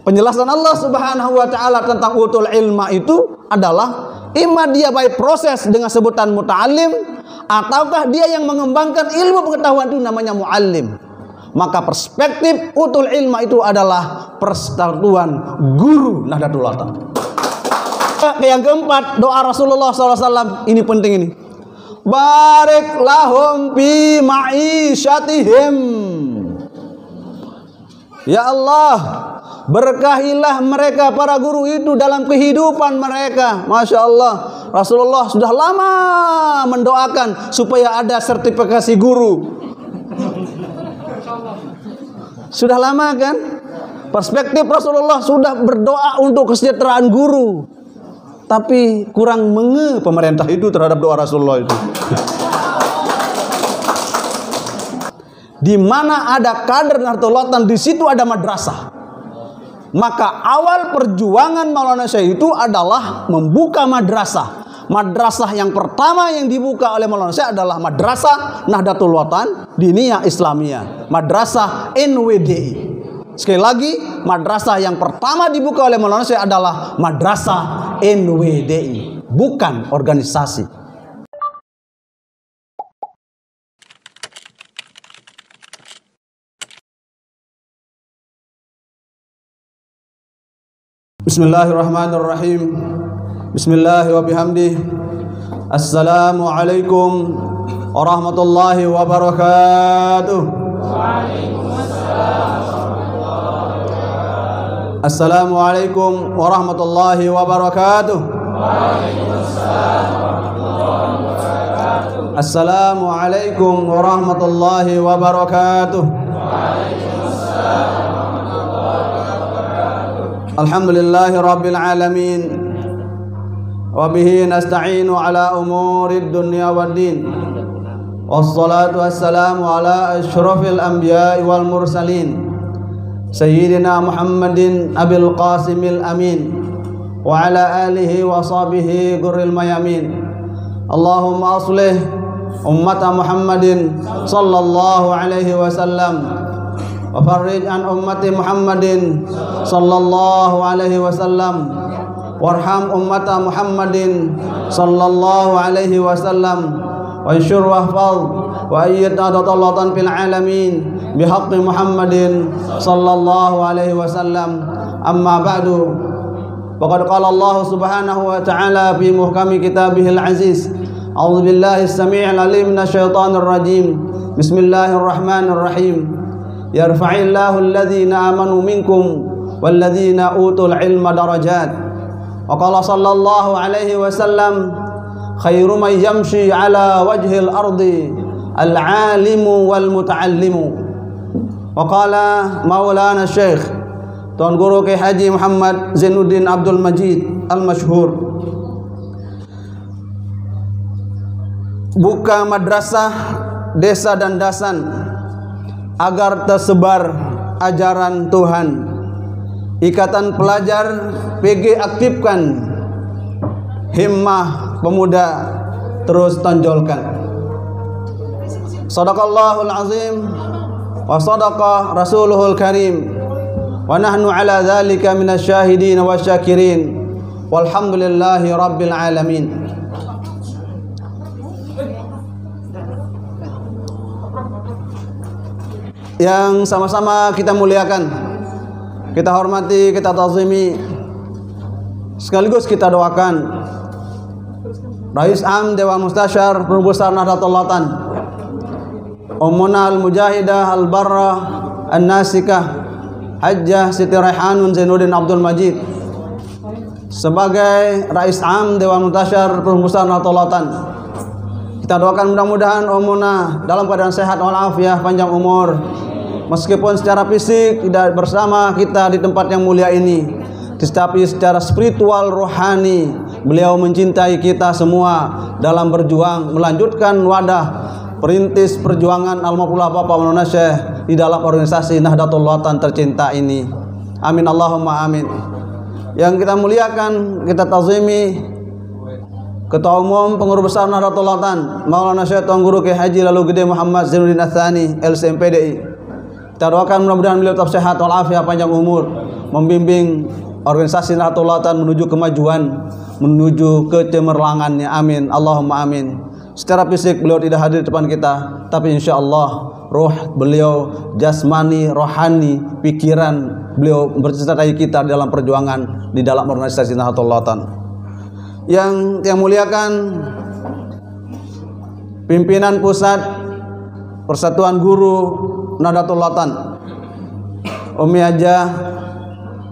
Penjelasan Allah Subhanahu wa taala tentang utul ilma itu adalah imma dia baik proses dengan sebutan muta'allim, ataukah dia yang mengembangkan ilmu pengetahuan itu namanya muallim. Maka perspektif utul ilma itu adalah persatuan guru Nahdlatul Ulama. Yang keempat, doa Rasulullah SAW ini penting ini. Barik lahum fi ma'isyatihim. Ya Allah, berkahilah mereka para guru itu dalam kehidupan mereka. Masya Allah, Rasulullah sudah lama mendoakan supaya ada sertifikasi guru. Sudah lama kan? Perspektif Rasulullah sudah berdoa untuk kesejahteraan guru. Tapi kurang menge pemerintah itu terhadap doa Rasulullah itu. Di mana ada kader Nahdlatul Ulama, di situ ada madrasah. Maka awal perjuangan Maulana Syekh itu adalah membuka madrasah. Madrasah yang pertama yang dibuka oleh Maulana Syekh adalah Madrasah Nahdlatul Ulama Diniyah Islamiyah, Madrasah NWDI. Sekali lagi, madrasah yang pertama dibuka oleh Maulana Syekh adalah Madrasah NWDI, bukan organisasi. Bismillahirrahmanirrahim. Bismillahi wa bihamdih. Assalamualaikum warahmatullahi wabarakatuh. Assalamualaikum warahmatullahi wabarakatuh. Assalamualaikum warahmatullahi wabarakatuh. Alhamdulillahi rabbil alamin. Wabihi nasta'inu ala umurid dunya waddin. Wassalatu wassalamu ala ashrafil anbiya'i wal mursalin Sayyidina Muhammadin abil qasimil amin wa ala alihi wa sahbihi gurril mayamin. Allahumma aslih ummata Muhammadin sallallahu alaihi wasallam wa farrij an ummati Muhammadin sallallahu alaihi wasallam warham ummata Muhammadin sallallahu alaihi wasallam wa anshur wahfaz wa ayyid adatallatan fil alamin bihaqqi Muhammadin sallallahu alaihi wasallam. Amma ba'du, faqad qala Allah subhanahu wa ta'ala fi muhkami kitabihil aziz. A'udzu billahi as-sami'il 'alim minasyaitonir rajim. Bismillahirrahmanirrahim. Yarfa'illahu alladhina amanu minkum walladhina utul ilma darajat. Wa qala sallallahu alaihi wasallam, khairu man yamshi ala wajhil ardi al-alimu wal muta'allimu. Wa qala Maulana Syekh Tuan Guru Kiai Haji Muhammad Zainuddin Abdul Majid al-Masyhur, buka madrasah desa dan dasan agar tersebar ajaran Tuhan. Ikatan pelajar PG aktifkan, himmah pemuda terus tonjolkan. Shadaqallahul azim wa shadaqa rasuluhul karim wa nahnu ala dzalika minasyahidin wasyakirin walhamdulillahi rabbil alamin. Yang sama-sama kita muliakan, kita hormati, kita ta'zimi, sekaligus kita doakan Rais Am Dewan Mustasyar Perubahan Nahdlatul Ulama, Ummuna al-Mujahidah al-Barrah an-Nasikah Hajjah Siti Raihanun Zainuddin Abdul Majid sebagai Rais Am Dewan Mustasyar Perubahan Nahdlatul Ulama. Kita doakan mudah-mudahan Ummuna dalam keadaan sehat walafiat, panjang umur, meskipun secara fisik tidak bersama kita di tempat yang mulia ini, tetapi secara spiritual rohani beliau mencintai kita semua dalam berjuang melanjutkan wadah perintis perjuangan almarhumah Bapak Maulana Syekh di dalam organisasi Nahdlatul Ulama tercinta ini. Amin Allahumma amin. Yang kita muliakan, kita ta'zimi Ketua Umum Pengurus Besar Nahdlatul Ulama Maulana Syekh Tuan Guru Kiai Haji Lalu Gede Muhammad Zainuddin Ats-Tsani LCMPDI. Kita doakan mudah-mudahan beliau tetap sehat walafiat, panjang umur, membimbing organisasi Nahdlatul Ulama menuju kemajuan, menuju kecemerlangannya. Amin, Allahumma amin. Secara fisik beliau tidak hadir di depan kita, tapi insya Allah roh beliau, jasmani, rohani, pikiran beliau bersertai kita dalam perjuangan di dalam organisasi Nahdlatul Ulama. Yang muliakan pimpinan pusat Persatuan Guru Nahdlatul Ulama, Umi Haja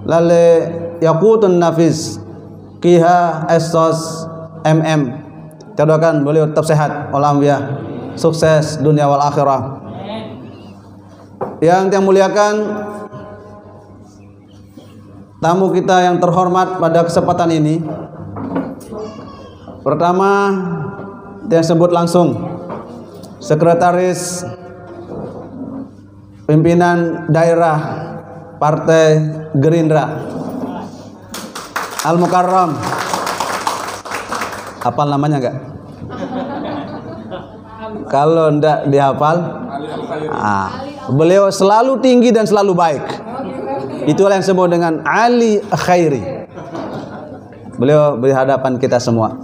Lale Yakutun Nafis Kiha Esos MM. Kita doakan beliau tetap sehat walafiat, sukses dunia wal akhirah. Yang muliakan tamu kita yang terhormat pada kesempatan ini. Pertama, yang sebut langsung Sekretaris Pimpinan Daerah Partai Gerindra Al Mukarram. Hafal namanya enggak? Kalau enggak dihafal, beliau selalu tinggi dan selalu baik. Itulah yang disebut dengan Ali Khairi. Beliau berhadapan kita semua.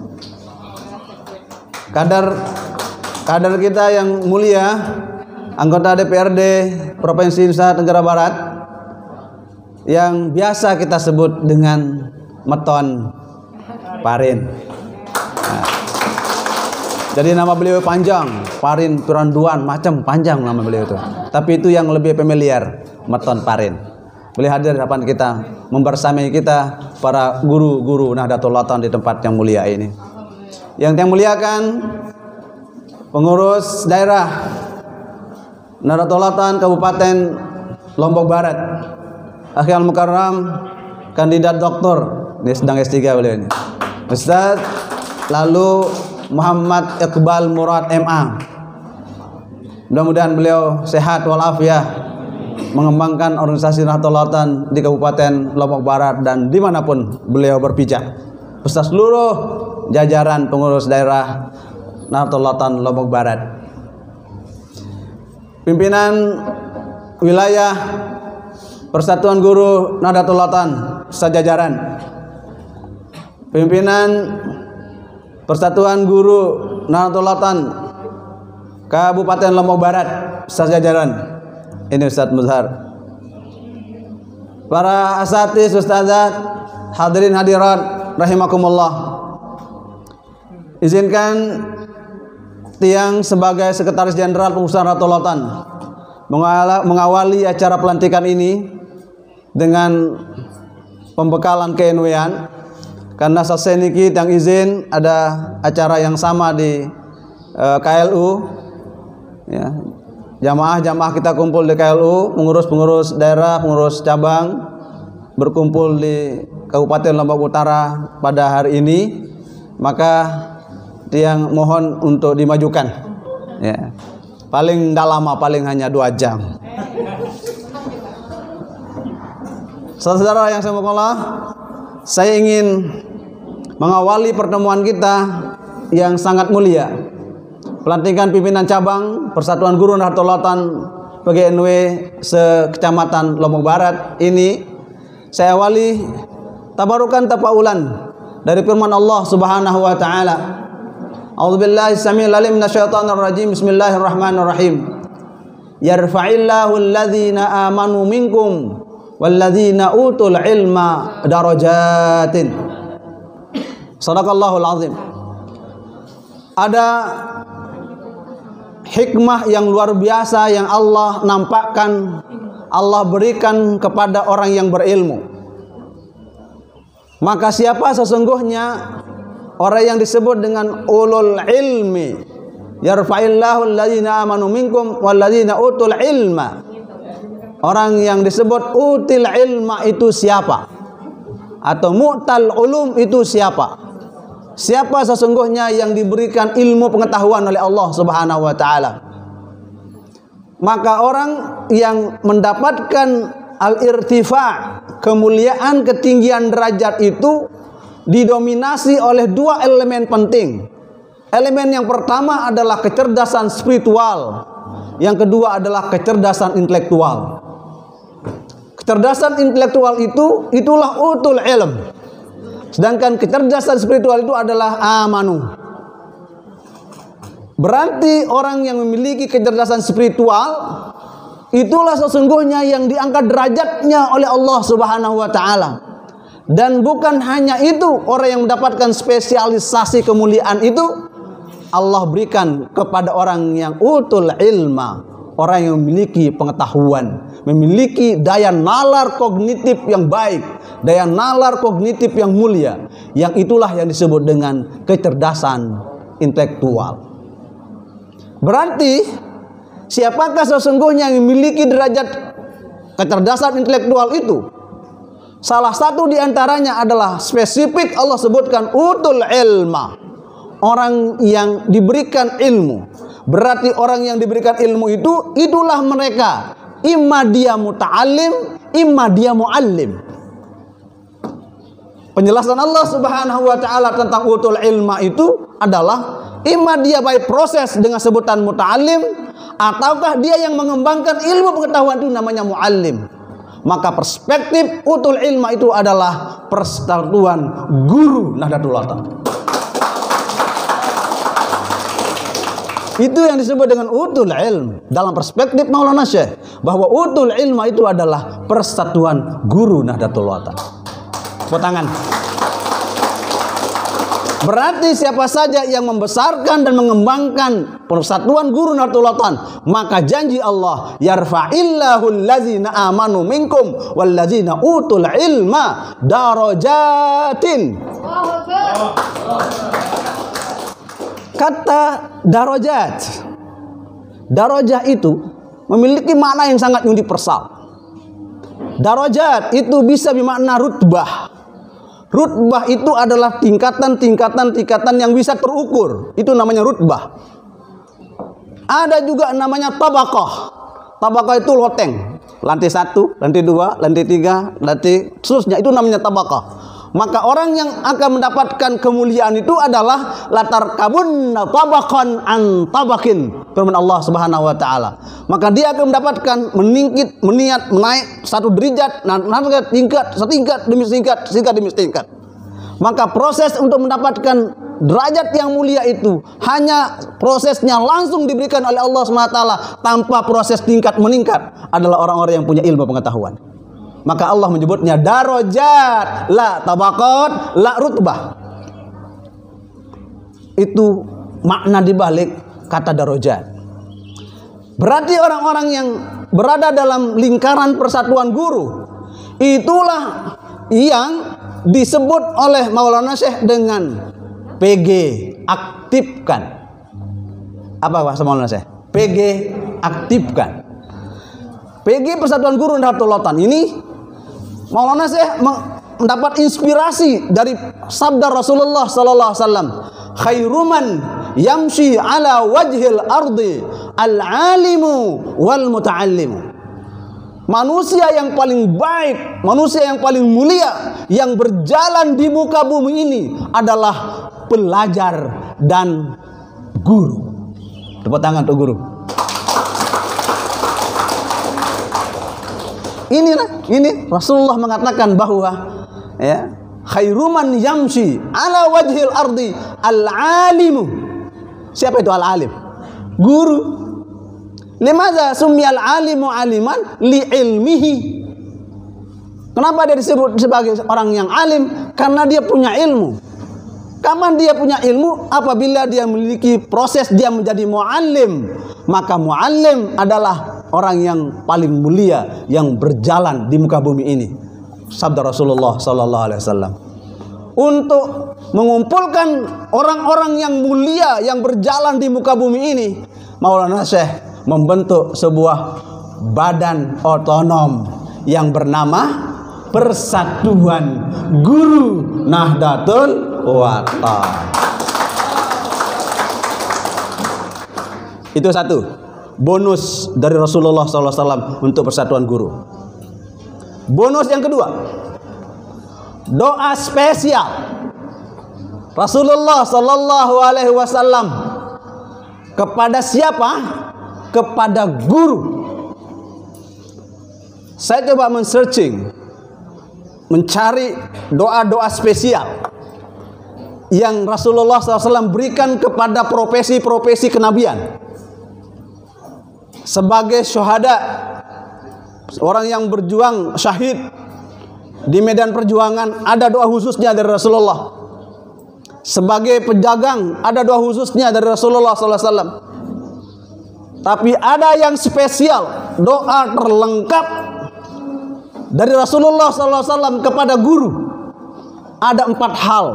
Kader kita yang mulia, anggota DPRD Provinsi Nusa Tenggara Barat, yang biasa kita sebut dengan Meton Parin. Nah, jadi nama beliau panjang, Parin Turanduan, macam panjang nama beliau itu. Tapi itu yang lebih familiar, Meton Parin. Beliau hadir di hadapan kita, membersamai kita para guru-guru Nahdlatul Ulama di tempat yang mulia ini. Yang muliakan pengurus daerah Nahdlatul Ulama Kabupaten Lombok Barat, Akhi Al Mukarram, kandidat doktor, ini sedang S3 beliau ini, Ustaz lalu Muhammad Iqbal Murad MA. Mudah-mudahan beliau sehat walafiat, mengembangkan organisasi Nahdlatul Ulama di Kabupaten Lombok Barat dan dimanapun beliau berpijak, beserta seluruh jajaran pengurus daerah Nahdlatul Ulama Lombok Barat, pimpinan wilayah Persatuan Guru Nahdlatul Ulama sejajaran, pimpinan Persatuan Guru Nahdlatul Ulama Kabupaten Lombok Barat sejajaran. Ini Ustaz Muzhar, para asatiz, ustazat, hadirin hadirat rahimakumullah. Izinkan Tiang sebagai Sekretaris Jenderal Pengurusan Nahdlatul Ulama mengawali acara pelantikan ini dengan pembekalan KNW-an, karena selesai niki Tiang izin ada acara yang sama di KLU ya. Jamaah-jamaah kita kumpul di KLU, pengurus-pengurus daerah, pengurus cabang berkumpul di Kabupaten Lombok Utara pada hari ini, maka Tiang mohon untuk dimajukan ya. Paling tidak lama, paling hanya 2 jam. Saudara yang saya hormati, saya ingin mengawali pertemuan kita yang sangat mulia, pelantikan pimpinan cabang Persatuan Guru Nahdlatul Ulama PGNW se-Kecamatan Lombok Barat ini. Saya awali tabarukan tafaulan dari firman Allah Subhanahu wa taala. A'udzubillahi samil alim minasyaitonir rajim. Bismillahirrahmanirrahim. Yarfa'illahu alladhina amanu minkum walladzina utul ilma darajatin. Shadaqallahul azim. Ada hikmah yang luar biasa yang Allah nampakkan, Allah berikan kepada orang yang berilmu. Maka siapa sesungguhnya orang yang disebut dengan ulul ilmi? Yarfa'illahu alladzina amanu minkum walladzina utul ilma. Orang yang disebut util ilma itu siapa? Atau mu'tal ulum itu siapa? Siapa sesungguhnya yang diberikan ilmu pengetahuan oleh Allah Subhanahu wa taala? Maka orang yang mendapatkan al-irtifa', kemuliaan, ketinggian derajat itu didominasi oleh 2 elemen penting. Elemen yang pertama adalah kecerdasan spiritual, yang kedua adalah kecerdasan intelektual. Kecerdasan intelektual itulah utul ilm. Sedangkan kecerdasan spiritual itu adalah amanu. Berarti orang yang memiliki kecerdasan spiritual itulah sesungguhnya yang diangkat derajatnya oleh Allah Subhanahu wa taala. Dan bukan hanya itu, orang yang mendapatkan spesialisasi kemuliaan itu Allah berikan kepada orang yang utul ilma, orang yang memiliki pengetahuan, memiliki daya nalar kognitif yang baik, daya nalar kognitif yang mulia, yang itulah yang disebut dengan kecerdasan intelektual. Berarti siapakah sesungguhnya yang memiliki derajat kecerdasan intelektual itu? Salah satu diantaranya adalah spesifik Allah sebutkan utul ilma, orang yang diberikan ilmu. Berarti orang yang diberikan ilmu itulah mereka, imma dia muta'allim, imma dia mu'allim. Penjelasan Allah Subhanahu wa taala tentang utul ilma itu adalah imma dia by proses dengan sebutan muta'allim, ataukah dia yang mengembangkan ilmu pengetahuan itu namanya mu'allim. Maka perspektif utul ilma itu adalah persatuan guru Nahdlatul Ulama. Itu yang disebut dengan utul ilm dalam perspektif Maulana Syekh, bahwa utul ilma itu adalah persatuan guru Nahdlatul Ulama. Tepuk tangan. Berarti siapa saja yang membesarkan dan mengembangkan persatuan guru Nahdlatul Ulama, maka janji Allah, yarfa'illahu allazina amanu minkum wallazina utul ilma darajatin. Kata darajat, darajah itu memiliki makna yang sangat universal. Darajat itu bisa bermakna rutbah. Rutbah itu adalah tingkatan yang bisa terukur. Itu namanya rutbah. Ada juga namanya tabaqah. Tabaqah itu loteng. Lantai 1, lantai 2, lantai 3, lantai seterusnya. Itu namanya tabaqah. Maka orang yang akan mendapatkan kemuliaan itu adalah latar kabun tabaqan an tabaqin, firman Allah Subhanahu wa taala. Maka dia akan mendapatkan menaik satu derajat, tingkat setingkat demi tingkat. Maka proses untuk mendapatkan derajat yang mulia itu hanya prosesnya langsung diberikan oleh Allah Subhanahu wa taala tanpa proses tingkat meningkat adalah orang-orang yang punya ilmu pengetahuan. Maka Allah menyebutnya darajat, la tabaqat, la rutbah. Itu makna dibalik kata darajat. Berarti orang-orang yang berada dalam lingkaran persatuan guru, itulah yang disebut oleh Maulana Syekh dengan PG, aktifkan. Apa bahasa Maulana Syekh? PG, aktifkan. PG Persatuan Guru Nahdlatul Ulama ini Maulana Syekh mendapat inspirasi dari sabda Rasulullah sallallahu alaihi wasallam, khairuman yamshi ala wajhil ardi al-alimu wal muta'allimu. Manusia yang paling baik, manusia yang paling mulia yang berjalan di muka bumi ini adalah pelajar dan guru. Tepuk tangan untuk guru. Ini Rasulullah mengatakan bahwa ya, khairuman yamshi ala wajhil ardi al-alimu. Siapa itu al-alim? Guru. Limadza sumiyal alimu aliman li ilmihi. Kenapa dia disebut sebagai orang yang alim? Karena dia punya ilmu. Kapan dia punya ilmu? Apabila dia memiliki proses dia menjadi muallim. Maka muallim adalah orang yang paling mulia yang berjalan di muka bumi ini. Sabda Rasulullah sallallahu alaihi wasallam. Untuk mengumpulkan orang-orang yang mulia yang berjalan di muka bumi ini, Maulana Syekh membentuk sebuah badan otonom yang bernama Persatuan Guru Nahdlatul Ulama. Itu satu bonus dari Rasulullah SAW untuk persatuan guru. Bonus yang kedua, doa spesial Rasulullah SAW kepada siapa? Kepada guru. Saya coba men-searching, mencari doa-doa spesial yang Rasulullah SAW berikan kepada profesi-profesi kenabian. Sebagai syuhada, orang yang berjuang syahid di medan perjuangan, ada doa khususnya dari Rasulullah. Sebagai pedagang, ada doa khususnya dari Rasulullah SAW. Tapi ada yang spesial, doa terlengkap dari Rasulullah SAW kepada guru. Ada 4 hal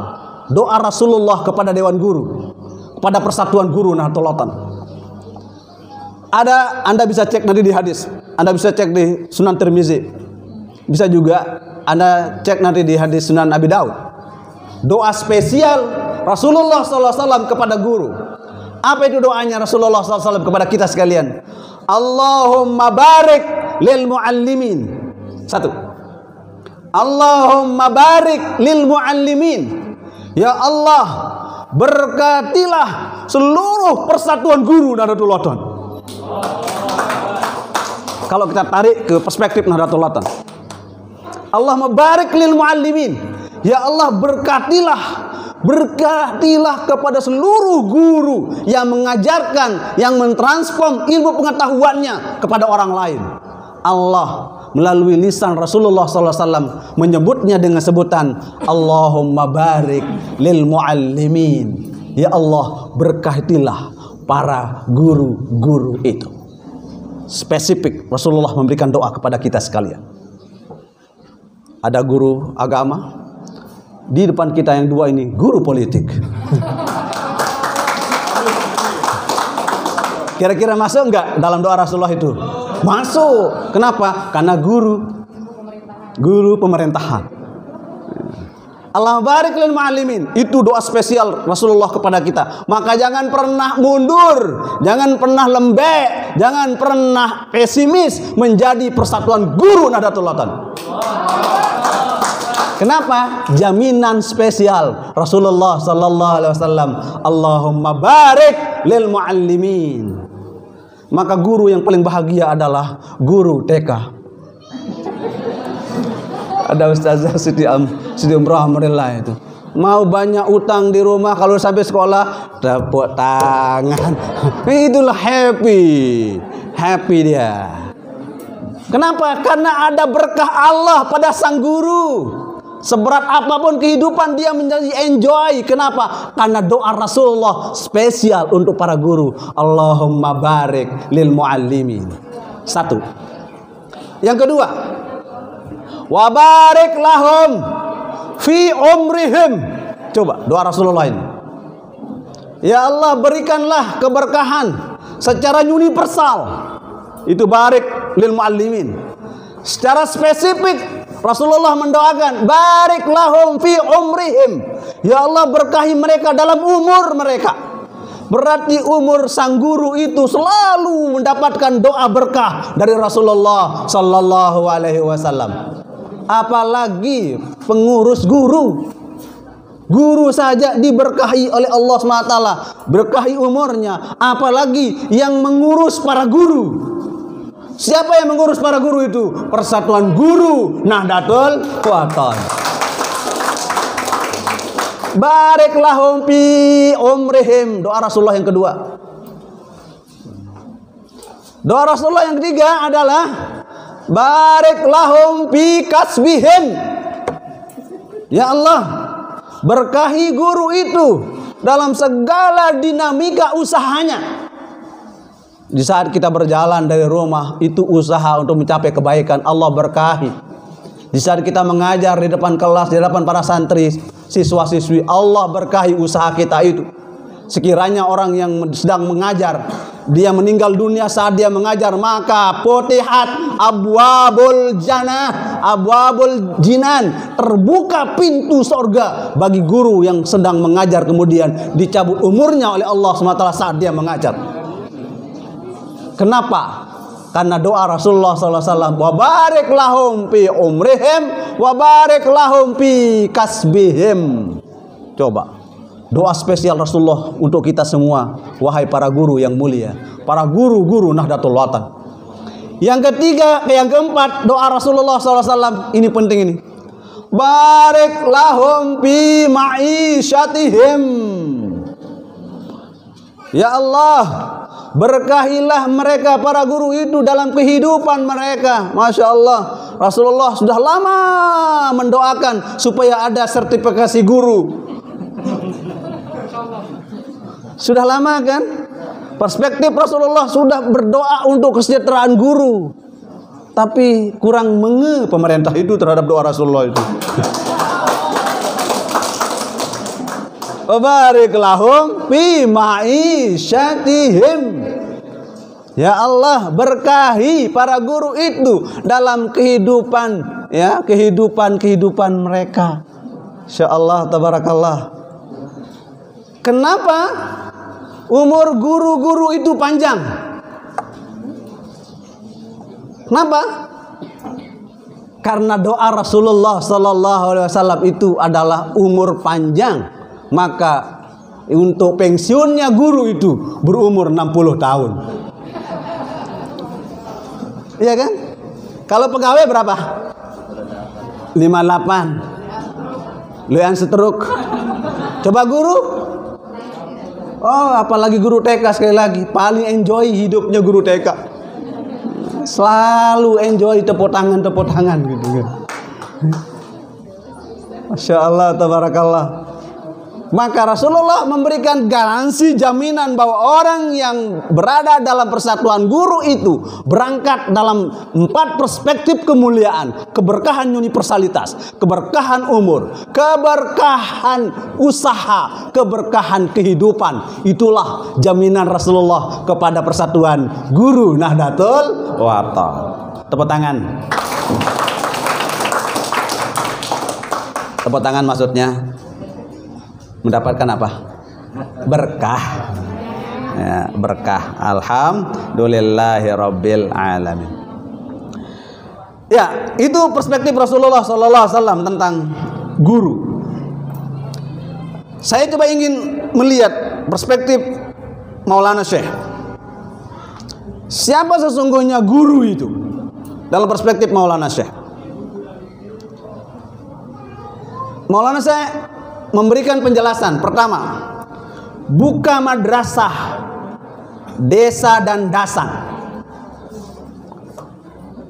doa Rasulullah kepada Dewan Guru, kepada Persatuan Guru Nahdlatul Ulama. Ada, Anda bisa cek nanti di hadis, Anda bisa cek di Sunan Tirmizi, bisa juga Anda cek nanti di hadis Sunan Abi Daud. Doa spesial Rasulullah SAW kepada guru. Apa itu doanya Rasulullah SAW kepada kita sekalian? Allahumma barik lil muallimin. 1. Allahumma barik lil muallimin. Ya Allah, berkatilah seluruh persatuan guru Nahdlatul Ulama. Kalau kita tarik ke perspektif Nahdlatul Ulama, Allahumma barik lil muallimin. Ya Allah, berkatilah kepada seluruh guru yang mengajarkan, yang mentransform ilmu pengetahuannya kepada orang lain. Allah melalui lisan Rasulullah SAW menyebutnya dengan sebutan Allahumma barik lil muallimin. Ya Allah, berkatilah para guru-guru itu. Spesifik Rasulullah memberikan doa kepada kita sekalian. Ada guru agama, di depan kita yang 2 ini guru politik. Kira-kira masuk enggak dalam doa Rasulullah itu? Masuk. Kenapa? Karena guru pemerintahan. Allah barik lil muallimin. Itu doa spesial Rasulullah kepada kita. Maka jangan pernah mundur, jangan pernah lembek, jangan pernah pesimis menjadi persatuan guru Nahdlatul Ulama. Kenapa? Jaminan spesial Rasulullah sallallahu alaihi wasallam. Allahumma barik lil muallimin. Maka guru yang paling bahagia adalah guru TK. Ada Ustazah Siti Umrah Alhamdulillah itu. Mau banyak utang di rumah, kalau sampai sekolah tepuk tangan. Itulah happy dia. Kenapa? Karena ada berkah Allah pada sang guru. Seberat apapun kehidupan dia menjadi enjoy. Kenapa? Karena doa Rasulullah spesial untuk para guru. Allahumma barik lil muallimin. 1. Yang kedua, wa barik lahum fi umrihim. Coba doa Rasulullah ini. Ya Allah, berikanlah keberkahan secara universal. Itu barik lil muallimin. Secara spesifik Rasulullah mendoakan barik lahum fi umrihim. Ya Allah, berkahi mereka dalam umur mereka. Berarti umur sang guru itu selalu mendapatkan doa berkah dari Rasulullah sallallahu alaihi wasallam. Apalagi pengurus guru. Guru saja diberkahi oleh Allah SWT, berkahi umurnya, apalagi yang mengurus para guru. Siapa yang mengurus para guru itu? Persatuan Guru Nahdlatul Ulama. Barik lahum fi umrihim. Doa Rasulullah yang kedua. Doa Rasulullah yang ketiga adalah barik lahum fi kasbihim. Ya Allah, berkahi guru itu dalam segala dinamika usahanya. Di saat kita berjalan dari rumah, itu usaha untuk mencapai kebaikan, Allah berkahi. Di saat kita mengajar di depan kelas, di depan para santri, siswa-siswi, Allah berkahi usaha kita itu. Sekiranya orang yang sedang mengajar, dia meninggal dunia saat dia mengajar, maka potihat abwabul jannah, abwabul jinan, terbuka pintu surga bagi guru yang sedang mengajar, kemudian dicabut umurnya oleh Allah SWT saat dia mengajar. Kenapa? Karena doa Rasulullah SAW, wa barik lahum fi umrihim wa barik lahum fi kasbihim. Coba doa spesial Rasulullah untuk kita semua, wahai para guru yang mulia, para guru-guru Nahdlatul Ulama. Yang ketiga, yang keempat, doa Rasulullah SAW. Ini penting ini. Barik lahum fi ma'isyatihim. Ya Allah, berkahilah mereka para guru itu dalam kehidupan mereka. Masya Allah, Rasulullah sudah lama mendoakan supaya ada sertifikasi guru. Sudah lama kan? Perspektif Rasulullah sudah berdoa untuk kesejahteraan guru. Tapi kurang menge pemerintah itu terhadap doa Rasulullah itu. Barik lahum fi ma'isyatihim. Ya Allah, berkahi para guru itu dalam kehidupan, ya, kehidupan mereka. Insyaallah, tabarakallah. Kenapa umur guru-guru itu panjang? Kenapa? Karena doa Rasulullah sallallahu alaihi wasallam itu adalah umur panjang. Maka untuk pensiunnya guru itu berumur 60 tahun. Iya kan? Kalau pegawai berapa? 58. Lu yang setruk. Coba guru. Oh, apalagi guru TK sekali lagi, paling enjoy hidupnya guru TK. Selalu enjoy tepuk tangan gitu kan. Masya Allah, tabarakallah. Maka Rasulullah memberikan garansi jaminan bahwa orang yang berada dalam persatuan guru itu berangkat dalam 4 perspektif kemuliaan: keberkahan universalitas, keberkahan umur, keberkahan usaha, keberkahan kehidupan. Itulah jaminan Rasulullah kepada persatuan guru Nahdlatul Wathon. Tepuk tangan. Tepuk tangan maksudnya mendapatkan apa? Berkah. Ya, berkah. Alhamdulillahirabbil alamin. Ya, itu perspektif Rasulullah sallallahu alaihi wasallam tentang guru. Saya coba ingin melihat perspektif Maulana Syekh. Siapa sesungguhnya guru itu dalam perspektif Maulana Syekh? Maulana Syekh memberikan penjelasan. Pertama, buka madrasah desa dan dasan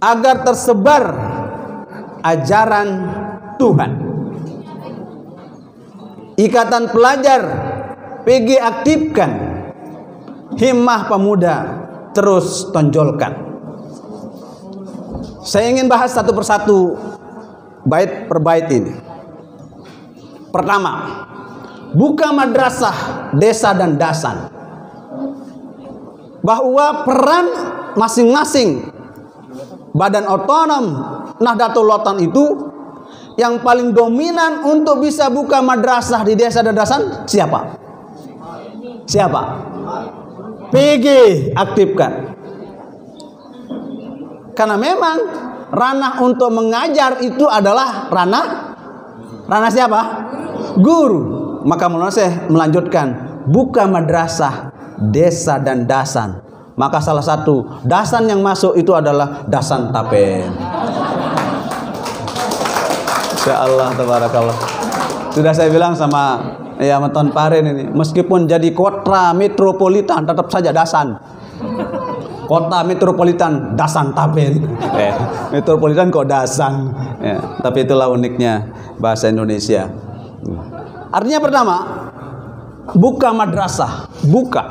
agar tersebar ajaran Tuhan. Ikatan pelajar PG aktifkan, himmah pemuda terus tonjolkan. Saya ingin bahas satu persatu bait per bait ini. Pertama, buka madrasah desa dan dasan. Bahwa peran masing-masing badan otonom Nahdlatul Wathon itu yang paling dominan untuk bisa buka madrasah di desa dan dasan siapa? Siapa? PG aktifkan. Karena memang ranah untuk mengajar itu adalah ranah siapa? Guru. Maka Maulana Syekh melanjutkan, buka madrasah desa dan dasan. Maka salah satu dasan yang masuk itu adalah dasan Tapen. Insyaallah, tabarakallah. Sudah saya bilang sama Meton Paren ini, meskipun jadi kota metropolitan tetap saja dasan. Kota metropolitan dasan Tapen. Metropolitan kok dasan. Ya, tapi itulah uniknya bahasa Indonesia. Artinya pertama, buka madrasah, buka.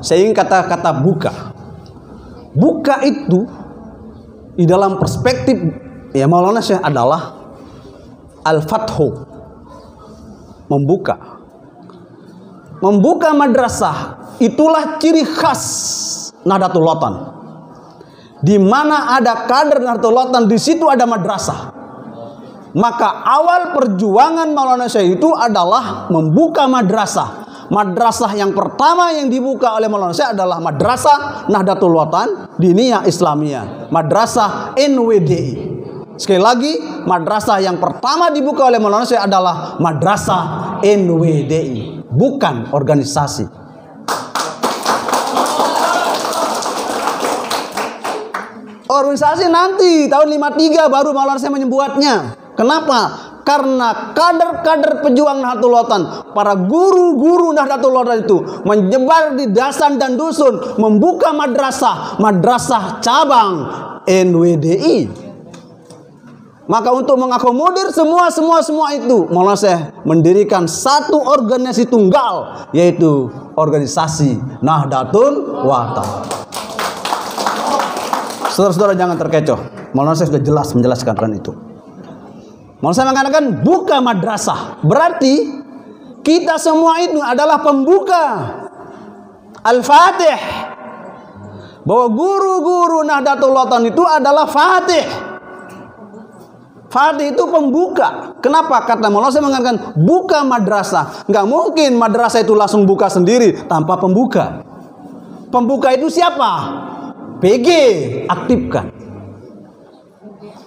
Saya ingin kata-kata buka. Buka itu di dalam perspektif ya Maulana Syekh adalah al-fathu, membuka. Membuka madrasah itulah ciri khas Nahdlatul Wathon. Di mana ada kader Nahdlatul Wathon, di situ ada madrasah. Maka awal perjuangan Maulana Syekh itu adalah membuka madrasah. Madrasah yang pertama yang dibuka oleh Maulana Syekh adalah Madrasah Nahdlatul Wathon Diniyah Islamiyah, Madrasah NWDI. Sekali lagi, madrasah yang pertama dibuka oleh Maulana Syekh adalah Madrasah NWDI, bukan organisasi. Organisasi nanti tahun 53 baru Maulana saya membuatnya. Kenapa? Karena kader-kader pejuang Nahdlatul Ulama, para guru-guru Nahdlatul Ulama itu menyebar di dasan dan dusun, membuka madrasah cabang NWDI. Maka untuk mengakomodir semua itu, Maulana Syekh mendirikan satu organisasi tunggal, yaitu organisasi Nahdlatul Ulama. Saudara-saudara jangan terkecoh. Maulana Syekh sudah jelas menjelaskan itu. Maulana Syekh mengatakan buka madrasah. Berarti kita semua itu adalah pembuka. Al-Fatih. Bahwa guru-guru Nahdlatul Ulama itu adalah Fatih. Fatih itu pembuka. Kenapa? Kata Maulana Syekh mengatakan buka madrasah. Enggak mungkin madrasah itu langsung buka sendiri tanpa pembuka. Pembuka itu siapa? PG aktifkan.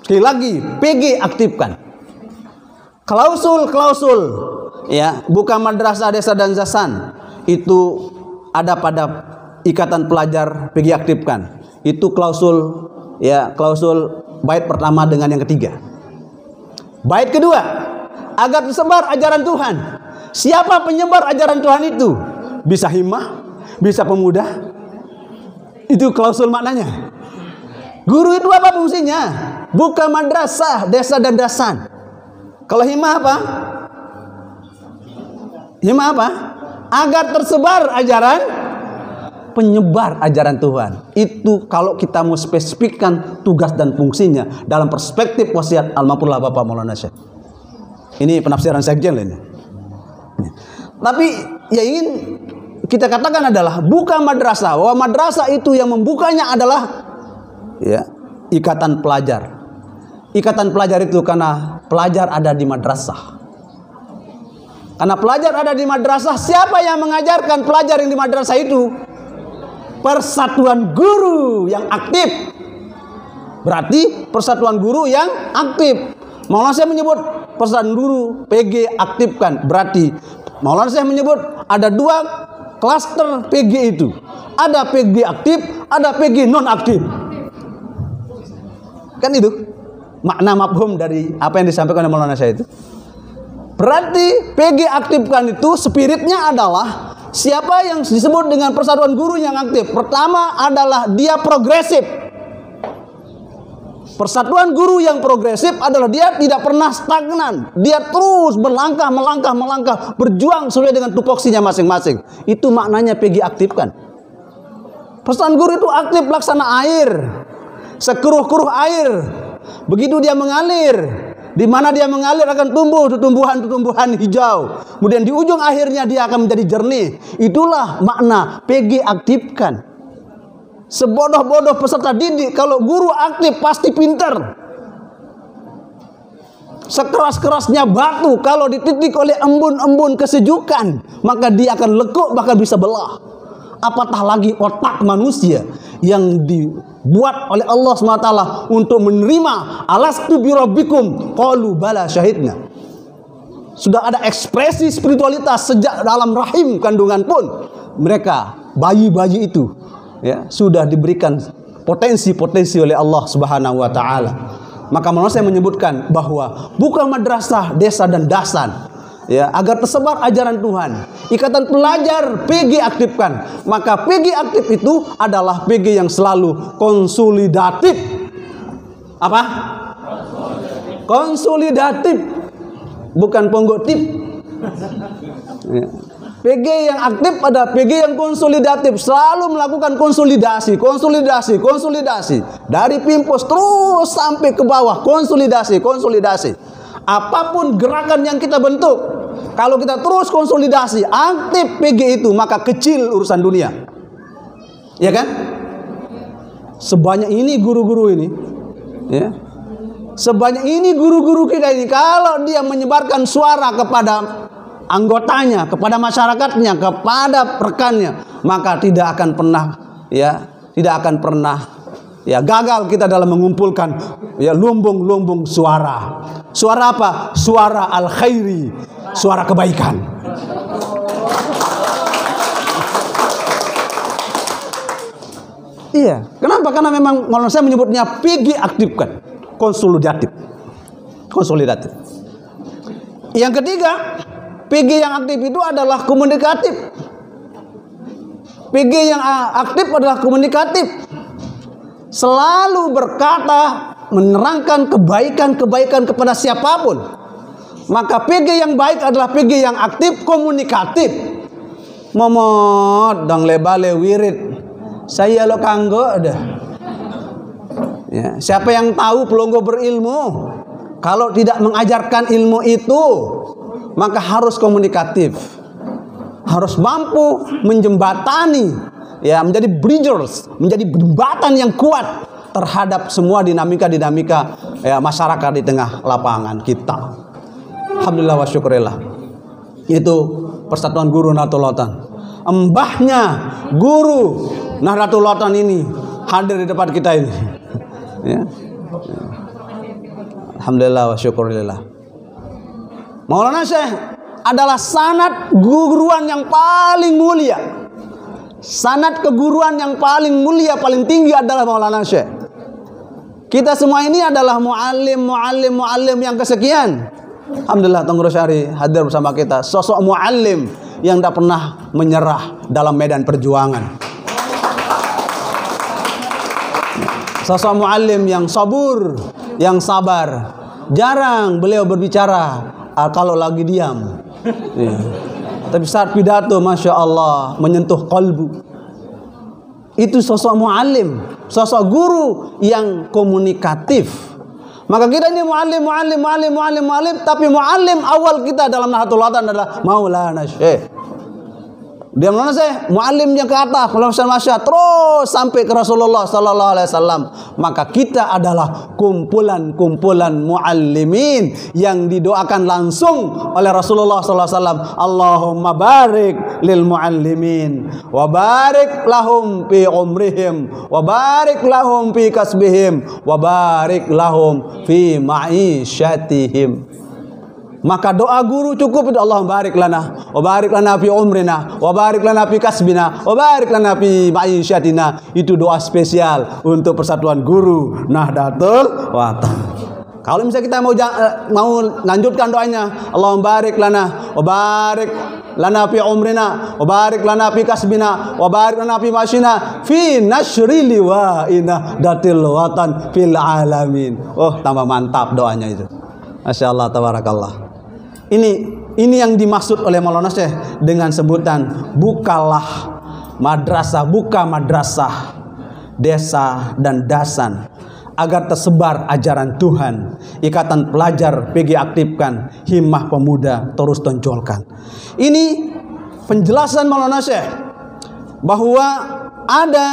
Sekali lagi, PG aktifkan. Klausul ya, buka madrasah desa dan zasan itu ada pada ikatan pelajar PG aktifkan. Itu klausul ya, klausul bait pertama dengan yang ketiga. Bait kedua, agar tersebar ajaran Tuhan. Siapa penyebar ajaran Tuhan itu? Bisa himmah, bisa pemuda. Itu klausul maknanya. Guru itu apa fungsinya? Buka madrasah desa dan dasan. Kalau himmah apa? Himmah apa? Agar tersebar ajaran, penyebar ajaran Tuhan. Itu kalau kita mau spesifikkan tugas dan fungsinya dalam perspektif wasiat almarhum Bapak Maulana Syekh. Ini penafsiran sekjen lainnya. Tapi ya ingin kita katakan adalah buka madrasah. Bahwa madrasah itu yang membukanya adalah ya, ikatan pelajar. Ikatan pelajar itu karena pelajar ada di madrasah. Karena pelajar ada di madrasah, siapa yang mengajarkan pelajar yang di madrasah itu? Persatuan guru yang aktif. Berarti persatuan guru yang aktif. Maulana Syekh menyebut persatuan guru PG aktifkan. Berarti Maulana Syekh menyebut ada dua klaster PG itu. Ada PG aktif, ada PG non aktif. Kan itu makna mafhum dari apa yang disampaikan oleh Maulana Syekh itu. Berarti PG aktifkan itu spiritnya adalah siapa yang disebut dengan persatuan guru yang aktif. Pertama adalah dia progresif. Persatuan guru yang progresif adalah dia tidak pernah stagnan. Dia terus melangkah, berjuang sesuai dengan tupoksinya masing-masing. Itu maknanya PG aktifkan. Persatuan guru itu aktif laksana air. Sekeruh-keruh air. Begitu dia mengalir, di mana dia mengalir akan tumbuh tumbuhan hijau. Kemudian di ujung akhirnya dia akan menjadi jernih. Itulah makna PG aktifkan. Sebodoh-bodoh peserta didik, kalau guru aktif pasti pintar. Sekeras-kerasnya batu, kalau dititik oleh embun-embun kesejukan, maka dia akan lekuk, bahkan bisa belah. Apatah lagi otak manusia yang dibuat oleh Allah SWT untuk menerima alastu birabbikum qalu bala syahidna. Sudah ada ekspresi spiritualitas sejak dalam rahim kandungan pun. Mereka, bayi-bayi itu ya, sudah diberikan potensi-potensi oleh Allah Subhanahu wa taala. Maka Maulana Syekh menyebutkan bahwa buka madrasah desa dan dasan ya, agar tersebar ajaran Tuhan. Ikatan pelajar PG aktifkan. Maka PG aktif itu adalah PG yang selalu konsolidatif. Apa? Konsolidatif. Bukan ponggotip. Ya. PG yang aktif adalah PG yang konsolidatif, selalu melakukan konsolidasi. Dari Pimpos terus sampai ke bawah, konsolidasi. Apapun gerakan yang kita bentuk, kalau kita terus konsolidasi, aktif PG itu, maka kecil urusan dunia. Ya kan? Sebanyak ini guru-guru ini, ya. Sebanyak ini guru-guru kita ini, kalau dia menyebarkan suara kepada anggotanya, kepada masyarakatnya, kepada rekannya, maka tidak akan pernah gagal kita dalam mengumpulkan ya lumbung-lumbung suara. Suara apa? Suara al-khairi, suara kebaikan. Iya. Kenapa? Karena memang Maulana saya menyebutnya PG aktifkan, konsolidatif. Yang ketiga, PG yang aktif itu adalah komunikatif. PG yang aktif adalah komunikatif. Selalu berkata, menerangkan kebaikan-kebaikan kepada siapapun. Maka PG yang baik adalah PG yang aktif, komunikatif. Momot dang lebale wirid. Saya lo kanggo ada. Ya, siapa yang tahu pelonggo berilmu? Kalau tidak mengajarkan ilmu itu, maka harus komunikatif. Harus mampu menjembatani, ya, menjadi bridgers, menjadi jembatan yang kuat terhadap semua dinamika ya, masyarakat di tengah lapangan kita. Alhamdulillah wa syukurillah. Itu Persatuan Guru Nahdlatul Ulama. Embahnya guru Nahdlatul Ulama ini hadir di depan kita ini. Ya. Alhamdulillah wa syukurillah. Maulana Syekh adalah sanad guruan yang paling mulia. Sanad keguruan yang paling mulia, paling tinggi adalah Maulana Syekh. Kita semua ini adalah muallim yang kesekian. Alhamdulillah Tengku Rosyari hadir bersama kita. Sosok muallim yang tidak pernah menyerah dalam medan perjuangan. Sosok muallim yang sabur, yang sabar. Jarang beliau berbicara kalau lagi diam. Ya. Tapi saat pidato, Masya Allah, menyentuh kalbu. Itu sosok muallim, sosok guru yang komunikatif. Maka kita ini muallim, tapi muallim awal kita dalam Nahdlatul Ulama adalah Maulana Syekh. Dia Maulana Syekh, muallimnya ke atas, terus sampai ke Rasulullah sallallahu alaihi wasallam. Maka kita adalah kumpulan muallimin yang didoakan langsung oleh Rasulullah sallallahu alaihi wasallam. Allahumma barik lil muallimin wa barik lahum fi umrihim wa barik lahum fi kasbihim wa barik lahum fi ma'isyatihim. Maka doa guru cukup itu, Allahumma barik lana wa barik lana fi umrina wa barik lana fi kasbina wa barik lana fi ma'isyatina. Itu doa spesial untuk Persatuan Guru Nahdlatul Ulama. Kalau misalnya kita mau lanjutkan doanya, Allahumma barik lana wa barik lana fi umrina wa barik lana fi kasbina wa barik lana fi ma'isyatina fi nashri liwa'ina datil watan fil alamin. Oh, tambah mantap doanya itu. Masya Allah, tabarakallah. Ini yang dimaksud oleh Maulana Syekh dengan sebutan buka madrasah desa dan dasan agar tersebar ajaran Tuhan. Ikatan pelajar PG aktifkan, himmah pemuda terus tonjolkan. Ini penjelasan Maulana Syekh bahwa ada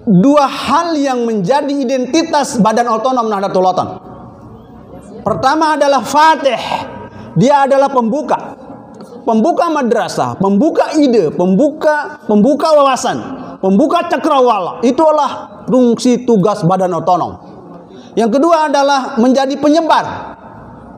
dua hal yang menjadi identitas Badan Otonom Nahdlatul Ulama. Pertama adalah Fatih. Dia adalah pembuka madrasah, pembuka ide, pembuka wawasan, pembuka cakrawala. Itulah fungsi tugas Badan Otonom. Yang kedua adalah menjadi penyebar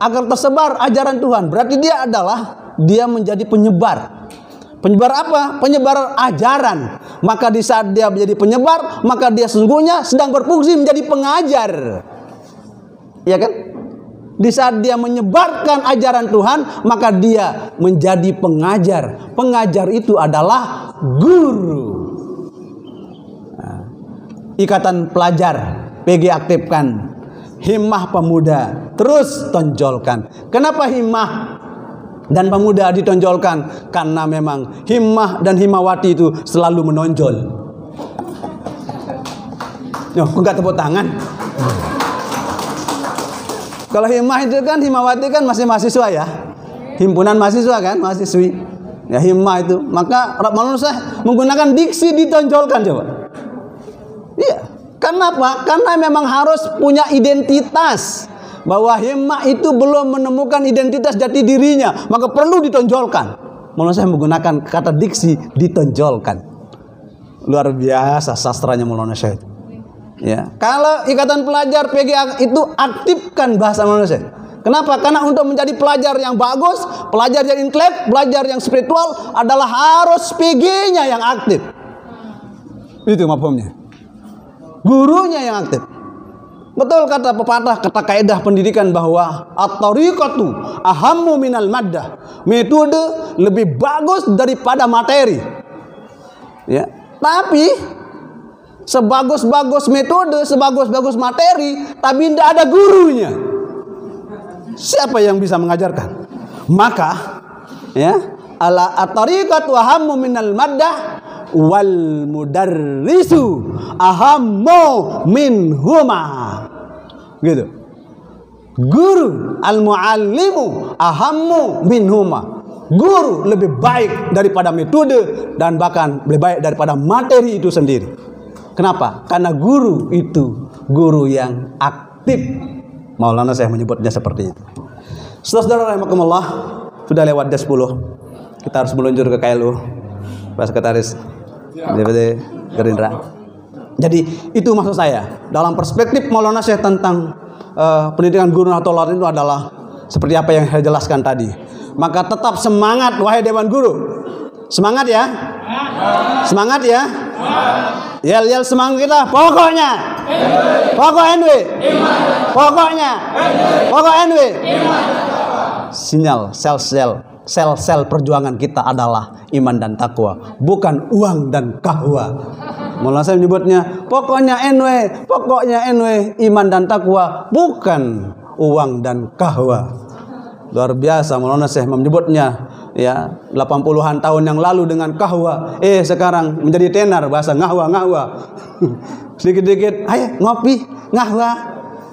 agar tersebar ajaran Tuhan. Berarti dia menjadi penyebar. Penyebar apa? Penyebar ajaran. Maka di saat dia menjadi penyebar, maka dia sesungguhnya sedang berfungsi menjadi pengajar. Iya kan? Di saat dia menyebarkan ajaran Tuhan, maka dia menjadi pengajar. Pengajar itu adalah guru. Nah, ikatan pelajar PG aktifkan, himmah pemuda terus tonjolkan. Kenapa himmah dan pemuda ditonjolkan? Karena memang himmah dan himmawati itu selalu menonjol. Kok nggak tepuk tangan? Kalau himmah itu kan, himmawati kan masih mahasiswa ya, himpunan mahasiswa kan, mahasiswi ya, himmah itu. Maka manusia menggunakan diksi ditonjolkan, coba. Iya, kenapa? Karena memang harus punya identitas. Bahwa himmah itu belum menemukan identitas jati dirinya, maka perlu ditonjolkan. Manusia menggunakan kata diksi ditonjolkan. Luar biasa sastranya Maulana Syekh. Ya, kalau ikatan pelajar PG itu aktifkan bahasa Maulana. Kenapa? Karena untuk menjadi pelajar yang bagus, pelajar yang intelek, pelajar yang spiritual adalah harus PG-nya yang aktif. Itu mafhumnya. Gurunya yang aktif. Betul kata pepatah, kata kaidah pendidikan bahwa at-tariqatu ahammu minal maddah. Metode lebih bagus daripada materi. Ya. Tapi sebagus-bagus metode, sebagus-bagus materi, tapi tidak ada gurunya. Siapa yang bisa mengajarkan? Maka ya, ala at-tariqatu ahammu minal maddah wal mudarrisu ahammu minhuma. Gitu. Guru al-muallimu ahammu minhuma. Guru lebih baik daripada metode dan bahkan lebih baik daripada materi itu sendiri. Kenapa? Karena guru itu guru yang aktif. Maulana saya menyebutnya seperti itu. Saudara-saudara rahimakumullah, sudah lewat jam 10. Kita harus meluncur ke KLU, Pak Sekretaris DPD Gerindra. Jadi itu maksud saya. Dalam perspektif Maulana Syekh tentang pendidikan guru atau toladan itu adalah seperti apa yang saya jelaskan tadi. Maka tetap semangat wahai Dewan Guru. Semangat ya. Semangat ya. Yel-yel semangat kita. Pokoknya. Pokok NW. Pokoknya. Pokok NW. Sinyal sel-sel perjuangan kita adalah iman dan takwa, bukan uang dan kahwa. Maulana saya menyebutnya pokoknya NW, iman dan takwa, bukan uang dan kahwa. Luar biasa Maulana Syekh menyebutnya ya 80-an tahun yang lalu dengan kahwa, sekarang menjadi tenar bahasa ngahwa. Sedikit-sedikit, ayo ngopi, ngahwa.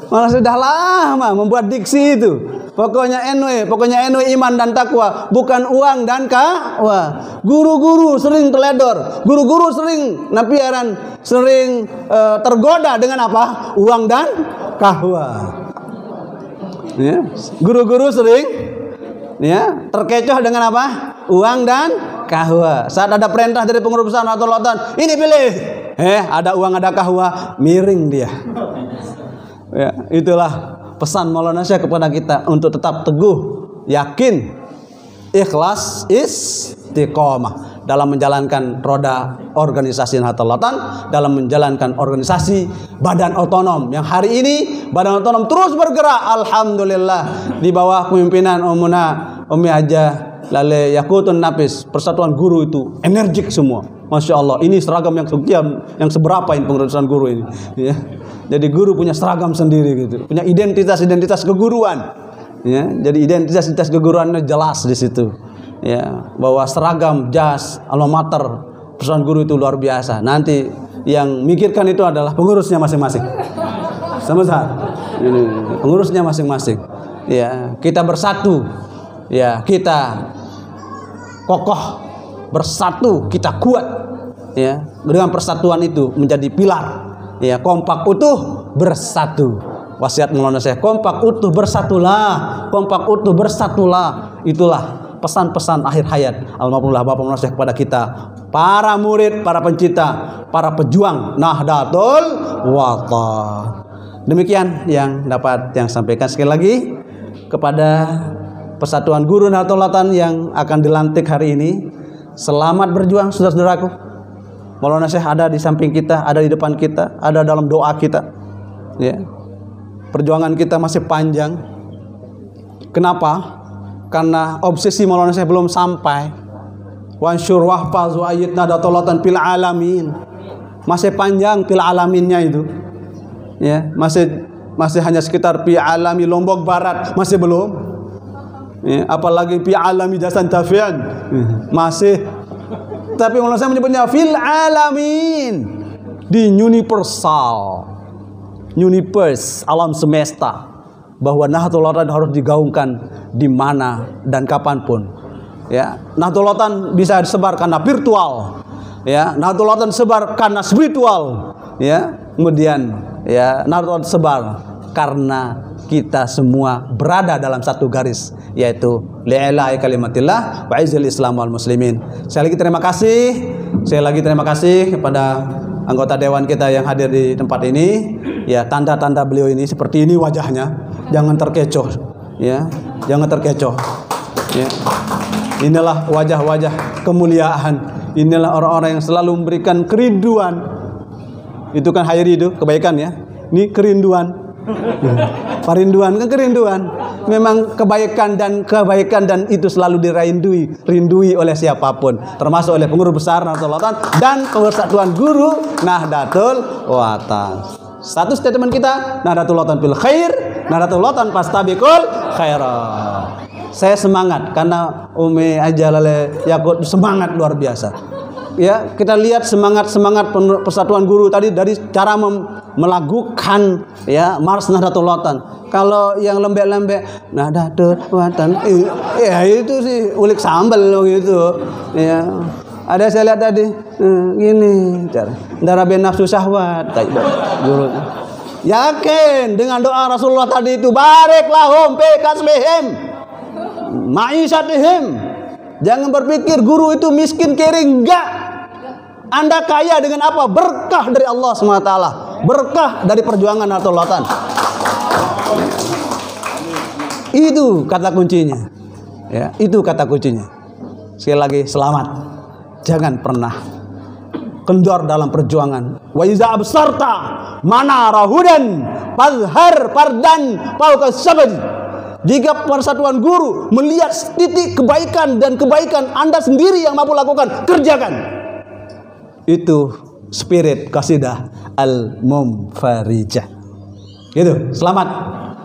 Malah sudah lama membuat diksi itu. Pokoknya NW iman dan takwa, bukan uang dan kahwa. Guru-guru sering teledor, guru-guru sering napiaran, sering tergoda dengan apa? Uang dan kahwa. Ya, guru-guru sering ya terkecoh dengan apa? Uang dan kahwa. Saat ada perintah dari pengurus besar atau toladan, ini pilih. Ada uang ada kahwa, miring dia. Ya, itulah pesan Maulana Syekh kepada kita untuk tetap teguh, yakin, ikhlas, istiqomah dalam menjalankan roda organisasi Nahdlatul Ulama, dalam menjalankan organisasi badan otonom yang hari ini badan otonom terus bergerak, alhamdulillah, di bawah pemimpinan Umi Hajah Lale Yakutun Nafis. Persatuan guru itu energik semua, masya Allah. Ini seragam yang sekian, yang seberapa ini pengurusan guru ini ya. Jadi guru punya seragam sendiri gitu, punya identitas keguruan ya. Jadi identitas keguruannya jelas di situ ya, bahwa seragam, jas, alma mater persatuan guru itu luar biasa. Nanti yang mikirkan itu adalah pengurusnya masing-masing. Sama-sama ini pengurusnya masing-masing ya. Kita bersatu ya, kita kokoh, bersatu, kita kuat ya. Dengan persatuan itu menjadi pilar ya, kompak utuh bersatu. Wasiat Maulana Syekh, kompak utuh bersatulah, kompak utuh bersatulah. Itulah pesan-pesan akhir hayat almarhumlah Bapak Maulana Syekh kepada kita, para murid, para pencipta, para pejuang Nahdlatul Ulama. Demikian yang dapat yang sampaikan. Sekali lagi kepada Persatuan Guru Nahdlatul Ulama yang akan dilantik hari ini, selamat berjuang saudara-saudaraku. Maulana Syekh ada di samping kita, ada di depan kita, ada dalam doa kita ya. Perjuangan kita masih panjang. Kenapa? Karena obsesi Maulana Syekh belum sampai. Wansyur wahfaz wa ayyid Nahdlatul Ulama fil alamin. Masih panjang fil alaminnya itu ya, masih hanya sekitar fi alami Lombok Barat, masih belum ya, apalagi fi alami Jasan Tafian masih. Tapi Maulana Syekh menyebutnya fil alamin, di universe, alam semesta, bahwa Nahdlatul Ulama harus digaungkan di mana dan kapanpun ya. Nahdlatul Ulama bisa disebar karena virtual ya, Nahdlatul Ulama sebar karena spiritual ya, kemudian ya Nahdlatul Ulama sebar karena kita semua berada dalam satu garis, yaitu li'ila'i kalimatillah wa izzil islam wal muslimin. Sekali lagi terima kasih kepada anggota dewan kita yang hadir di tempat ini ya. Tanda-tanda beliau ini seperti ini wajahnya, jangan terkecoh ya, jangan terkecoh ya. Inilah wajah-wajah kemuliaan, inilah orang-orang yang selalu memberikan kerinduan Itu kan hairi itu kebaikan ya. Ini kerinduan. Perinduan kan kerinduan. Memang kebaikan dan itu selalu dirindui oleh siapapun, termasuk oleh pengurus besar Nahdlatul Ulama dan Persatuan Guru Nahdlatul Ulama. Satu statement kita, Nahdlatul Ulama fil khair, Nahdlatul Ulama fastabiqul khairat. Saya semangat karena Umi Ajalale Yakut semangat luar biasa. Ya, kita lihat semangat Persatuan Guru tadi dari cara melakukan ya Mars Nahdlatul Ulama. Kalau yang lembek-lembek Nahdlatul Ulama, ya itu sih ulik sambal gitu. Ya, ada saya lihat tadi gini cara darah nafsu syahwat kayak guru. Yakin dengan doa Rasulullah tadi itu, barik lahum fi kasbihim ma'isyatihim. Jangan berpikir guru itu miskin kering, enggak. Anda kaya dengan apa? Berkah dari Allah SWT, berkah dari perjuangan Nahdlatul Ulama. Itu kata kuncinya. Ya, itu kata kuncinya. Sekali lagi selamat. Jangan pernah kendor dalam perjuangan. Wa iza absarta manara hudan fazhar fardan fauqa sabad. Jika Persatuan Guru melihat titik kebaikan dan kebaikan Anda sendiri yang mampu lakukan, kerjakan. Itu spirit qasidah al-mumfarijah. Gitu. Selamat.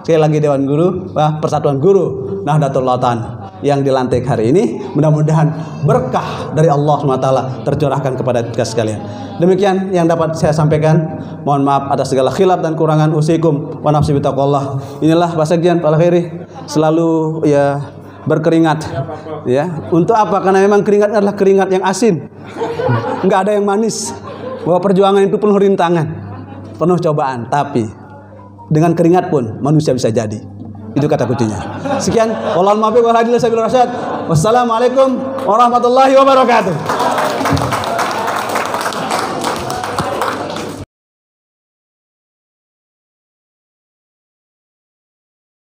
Sekali lagi Dewan Guru, Persatuan Guru Nahdlatul Ulama yang dilantik hari ini, mudah-mudahan berkah dari Allah SWT tercurahkan kepada kita sekalian. Demikian yang dapat saya sampaikan. Mohon maaf atas segala khilaf dan kurangan. Usikum wa nafsi bitaqwallah. Inilah Pak Sekjen, Pak Khairi, selalu ya berkeringat ya. Untuk apa? Karena memang keringat adalah keringat yang asin. Enggak ada yang manis. Bahwa perjuangan itu penuh rintangan, penuh cobaan, tapi dengan keringat pun manusia bisa jadi. Itu kata kuncinya. Sekian, wallahual muwaffiq wal hadi ila sabilir rasyad. Wassalamualaikum warahmatullahi wabarakatuh.